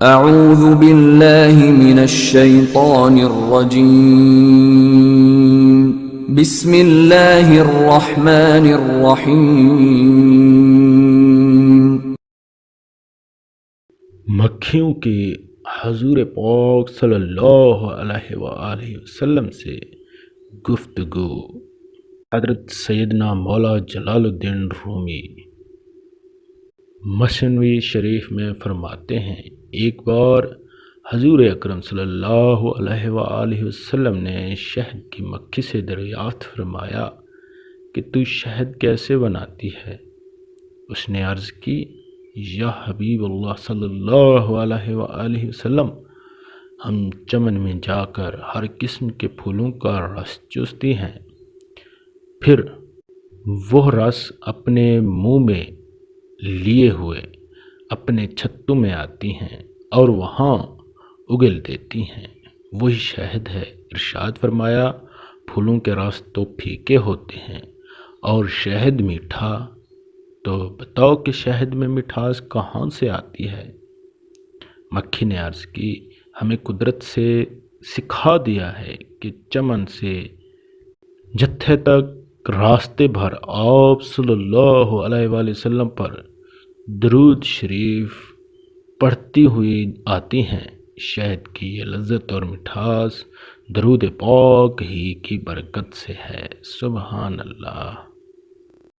اعوذ باللہ من الشیطان الرجیم بسم اللہ الرحمن الرحیم۔ مکھیوں کی حضور پاک صلی اللہ علیہ وآلہ وسلم سے گفتگو۔ حضرت سیدنا مولا جلال الدین رومی مثنوی شریف میں فرماتے ہیں، ایک بار حضور اکرم صلی اللہ علیہ وآلہ وسلم نے شہد کی مکھی سے دریافت فرمایا کہ تو شہد کیسے بناتی ہے؟ اس نے عرض کی، یا حبیب اللہ صلی اللہ علیہ وآلہ وسلم، ہم چمن میں جا کر ہر قسم کے پھولوں کا رس چوستی ہیں، پھر وہ رس اپنے منہ میں لیے ہوئے اپنے چھتوں میں آتی ہیں اور وہاں اگل دیتی ہیں، وہی شہد ہے۔ ارشاد فرمایا، پھولوں کے رس تو پھیکے ہوتے ہیں اور شہد میٹھا، تو بتاؤ کہ شہد میں مٹھاس کہاں سے آتی ہے؟ مکھی نے عرض کی، ہمیں قدرت سے سکھا دیا ہے کہ چمن سے جتھے تک راستے بھر آپ صلی اللہ علیہ وآلہ وسلم پر درود شریف پڑھتی ہوئی آتی ہیں۔ شہد کی یہ لذت اور مٹھاس درود پاک ہی کی برکت سے ہے۔ سبحان اللہ۔